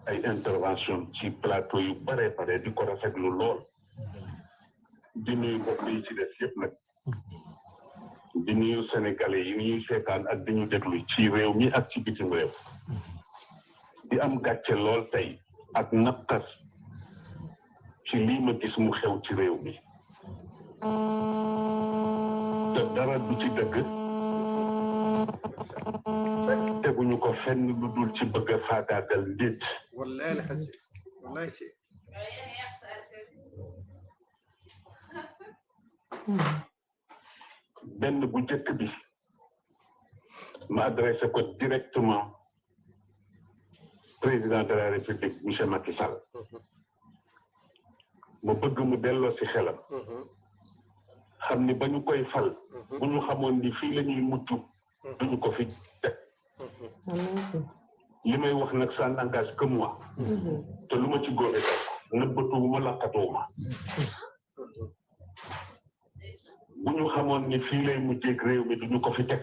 ay intervention ci plateau yu bare di ko rafetlu lool di nuyu mbokk yi ci des yëpp nag di nuyu sénégalais yi ñuy seetaan ak di ñu déglu ci réew mi ak ci bitim réew di am gàcce lool tey ak naqas ci lii ma gis mu xew ci réew mi te dara du ci dëgg teguñu ko fenn lu dul ci bëgg a faagaagal nit benn bu njëkk bi ma adressé ko directement président de la république monsieur Macky Sall ma bëgg mu delloo ci xelam xam ni ba ñu koy fal bu ñu xamoon ni fii la ñuy mucc duñu ko fi teg li may wax nag ça n'engage que moi te lu ma ci góobe def nëbbatuwuma laqatuwuma bu ñu xamoon ni fii lay mujjeeg réew mi duñu ko fi teg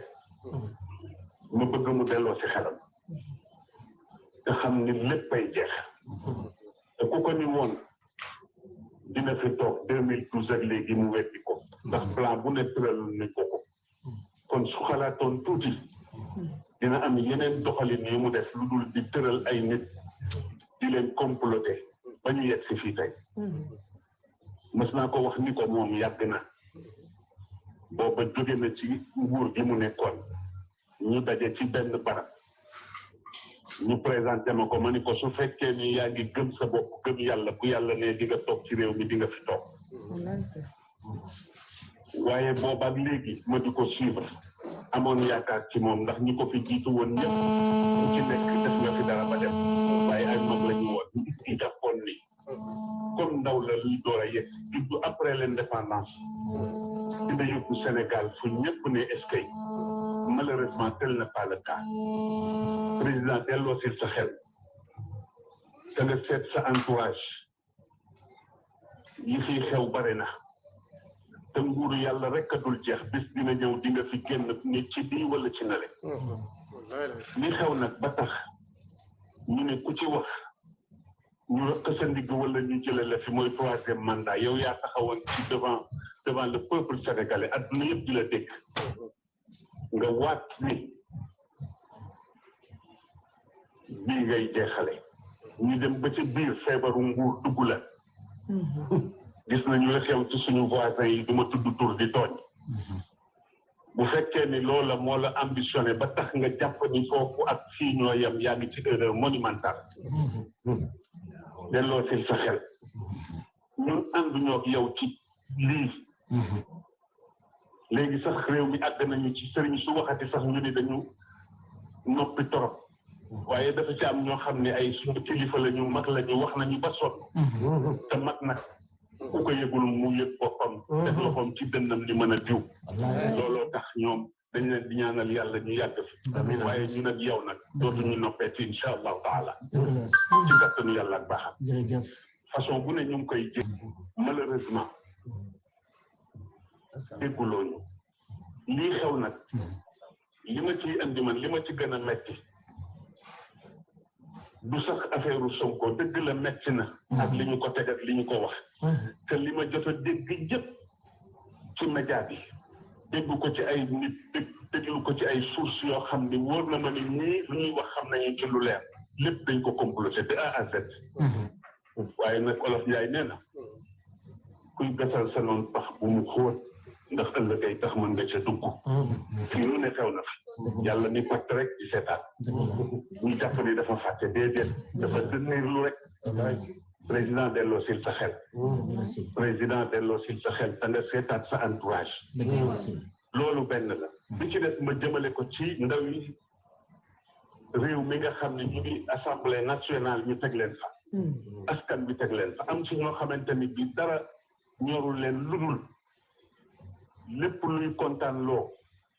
ma bëgg mu delloo ci xelam te xam ni léppay jeex te ku ko ni woon dina fi toog 2012 ak léegi mu weddi ko ndax plan bu ne tëral nañ ko kon su xalaatoon tuuti dina am yeneen doxalin yu mu def lu dul di tëral ay nit di leen comploter ba ñu yegg si fii tey mës naa ko wax ni ko moom yàgg na booba jóge na ci nguur gi mu nekkoon ñu daje ci benn barab ñu présenté ma ko ma ni ko su fekkee ni yaa ngi gëm sa bopp gëm yàlla ku yàlla ne di nga toog ci réew mi di nga fi toog waaye boobaak léegi ma di ko suivre amoon yaakaar ci moom ndax ñi ko fi jiitu woon ñëpp ku ci nekk def nga fi dara ba dem waaye ay mag la ñu woon ci jàppoon ni comme ndaw la luy door a yegg juddu après l'indépendance dina yóbbu Sénégal fu ñëpp ne eskay malheureusement tel n'est pas le cas président delloo si sa xel te nga seet sa entourage yi fiy xew bare na te nguuru yàlla rek a dul jeex bis dina ñëw di nga fi génn ni ci bii wala ci nale li xew nag ba tax ñu ne ku ci wax ñu rëq sa ndigg wala ñu jële la fi mooy 3e mandat yow yaa taxawoon ci devant le peuple sénégalais adduna yëpp di la dégg nga waat ni bii ngay jeexale ñu dem ba ci biir feebaru nguur dugg la gis nañu la xew ci suñu voisins yi duma tudd tur di tooñ bu fekkee ni loola moo la ambitionné ba tax nga jàpp ni foofu ak fii ñoo yem yaa ngi ci erreur monumentale delloo si sa xel ñun ànduñoo ak yow ci lii léegi sax réew mi àgg nañu ci sëriñ su waxati sax ñu ni dañu noppi torop waaye dafa ci am ñoo xam ne ay suñu kilifa la ñu mag la ñu wax nañu ba sonn te mag nag ku ko yëgul mu yëg boppam def loxoom ci dënnam ni mën a diw looloo tax ñoom dañ leen di ñaanal yàlla ñu yàgg fi waaye ñu nag yow nag dootuñu noppeeti insha allahu taala ci kattanu yàlla ak baaxam façon bu ne ñu ngi koy jël malheureusement déggulooñu lii xew nag li ma ciy andi man li ma ci gën a metti du sax affaire Sonko dëgg la metti na ak li ñu ko teg ak li ñu ko wax te li ma jot a dégg yëpp ci média bi dégg ko ci ay nit déglu ko ci ay sources yoo xam ni wóor na ma ni ñii lu ñuy wax xam nañu ci lu leer lépp dañ ko comploté de A à Z waaye nag olof Njaay nee na kuy gasal sa noonu pax bu mu xóot ndax ëllëg ay tax mën nga ca dugg fii lu ne xew na fi yàlla ni patt rek di seetaan ñu jàpp ni dafa fàtte déedéet dafa dënniir lu rek président delloo sil sa xel président delloo sil sa xel te nga seetaat sa entourage loolu benn la bi ci des ma jëmale ko ci ndaw yi réew mi nga xam ne ñu ngi assemblée nationale ñu teg leen fa askan bi teg leen fa am ci ñoo xamante ni bi dara ñorul leen ludul lépp luy kontaan loo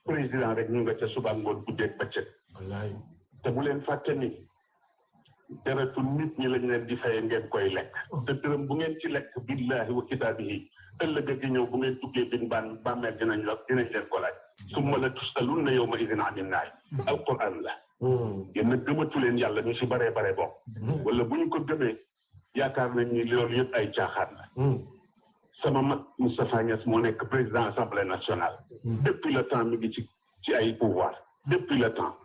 président rek ñu nga ca suba ngoon guddeeg bëccëg te bu leen fàtte ni deretu nit ñi lañ leen di faye ngeen koy lekk te dërëm bu ngeen ci lekk billahi wa kitaabihi ëllëg gi ñëw bu ngeen duggee bin bàmmeel dinañ leen ko laaj summa la tusalunna yawma idin anin naay alquran la yéen nag gëmatu leen yàlla ñu si baree bare bokk wala bu ñu ko gëmee yaakaar nañ ni loolu yëpp ay caaxaan la sama mag Moustapha Niasse moo nekk président assemblée nationale depuis le temps mi ngi ci ay pouvoir depuis le temps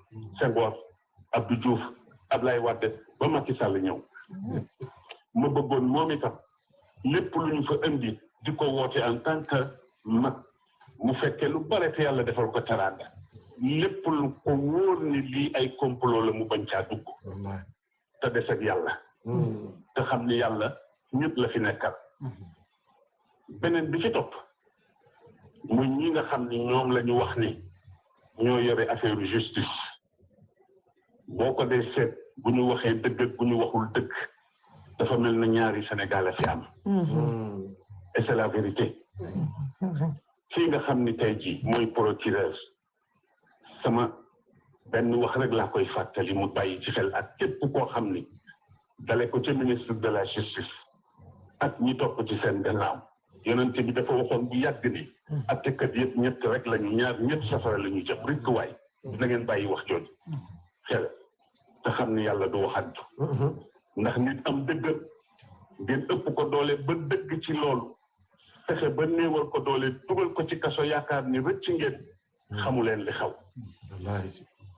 Senghor Abdou Diouf Ablaye Wade ba Macky Sall ñëw ma bëggoon moom itam lépp lu ñu fa indi di ko woote en tant que mag mu fekkee lu bare te yàlla defal ko teraanga lépp lu ko wóor ni lii ay complot la mu bañ caa dugg te des ak yàlla te xam ni yàlla ñëpp la fi nekkal beneen bi ci topp muy ñi nga xam ni ñoom la ñu wax ni ñoo yore affaire justice boo ko dee seet bu ñu waxee dëgg ak bu ñu waxul dëgg dafa mel na ñaari Sénégal a fi am et c'est la vérité kii nga xam ni tey jii mooy procureur sama benn wax rek laa koy fàttali mu bàyyi ci xel ak képp koo xam ni dale ko ca ministre de la justice ak ñi topp ci seen gannaaw yonente bi dafa waxoon bu yàgg ni attekat yëpp ñett rek lañu ñaar ñett safara la ñu jëm rek waay na ngeen bàyyi wax jooju xel te xam ni yàlla du waxantu ndax nit am dëgg ngeen ëpp ko doole ba dëgg ci loolu fexe ba néewal ko doole dugal ko ci kaso yaakaar ni rëcc ngeen xamu leen li xaw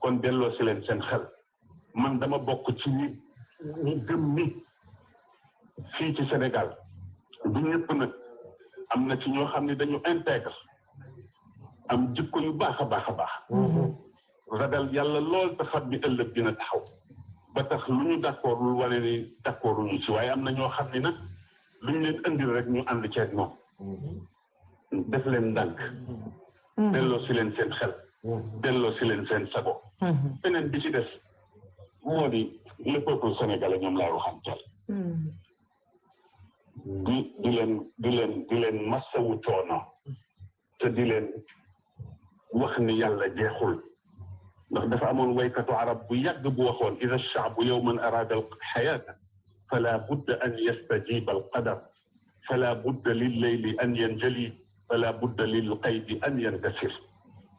kon delloo si leen seen xel man dama bokk ci ñi gëm ni fii ci Sénégal du ñëpp nag am na ci ñoo xam ne dañu intègre am jikko yu baax a baax a baax ragal yàlla lool te xam ni ëllëg dina taxaw ba tax lu ñu d'accord lu wane ni d'accord ñu ci waaye am na ñoo xam ni nag lu ñu leen indil rek ñu ànd ceeg moom def leen ndànk delloo si leen seen xel delloo si leen seen sago beneen bi ci des moo di le peuple sénégalais ñoom laay waxantal di leen massawu coono te di leen wax ni yàlla jeexul ndax dafa amoon waykatu arab bu yàgg bu waxoon ida alchaabu yowman arada alxayaata fala budda an yastajiba alqadar fala budda lilleyli an yanjali fala budda lilqaydi an yankasir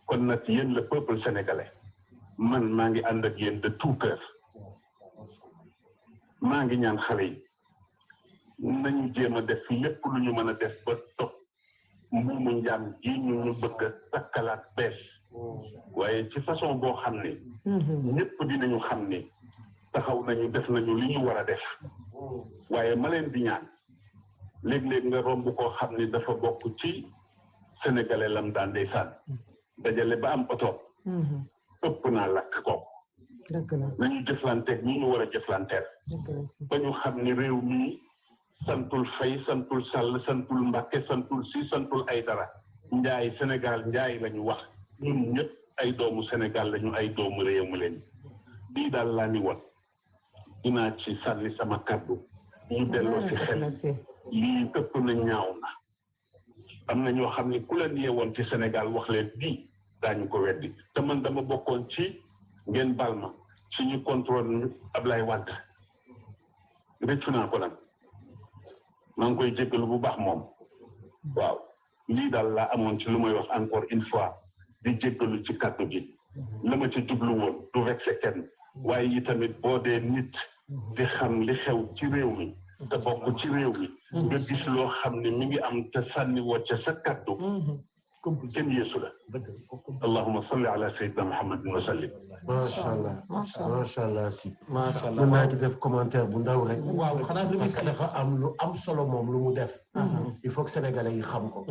kon nag yéen le peuple sénégalais man maa ngi ànd ak yéen de tout cœur maa ngi ñaan xale yi nañu jéem a def lépp lu ñu mën a def ba topp mbuumu njaam ji ñu bëgg a takkalaat bees waaye ci façon boo xam ne ñëpp dinañu xam ne taxaw nañu def nañu li ñu war a def waaye ma leen di ñaan léeg-léeg nga romb koo xam ne dafa bokk ci sénégalais lam daan ndeysaan dajale ba am oto ëpp naa lakk ko nañu jëflanteeg ñi ñu war a jëflanteel ba ñu xam ni réew mi santul Fay santul Sall santul Mbàkke santul Si santul ay dara njaay Sénégal njaay lañu wax ñun ñëpp ay doomu Sénégal lañu ay doomu réew mi leen bii daal laa ni woon dinaa ci sànni sama kàddu ñu delloo ci xel lii ëpp na ñaaw na am na ñoo xam ne ku leen yeewoon ci Sénégal wax leen bii daañu ko weddi te man dama bokkoon ci ngeen baal ma suñu contrôle Ablaye Wade rëccu naa ko nag maa ngi koy jéggalu bu baax moom waaw lii daal laa amoon ci lu may wax encore une fois di jéggalu ci kàddu gi la ma ci jublu woon du vexé kenn waaye yi tamit boo dee nit di xam li xew ci réew mi te bokk ci réew mi nga gis loo xam ne mi ngi am te sànni woo ca sa kàddu kenn yeesu la allahumma salli ala sayyidina muhammadin wa sallim macha allah si mën naa ci def commentaire bu ndaw rek waaw xanaa parce que dafa am lu am solo moom lu mu def il faut que sénégalais yi xam ko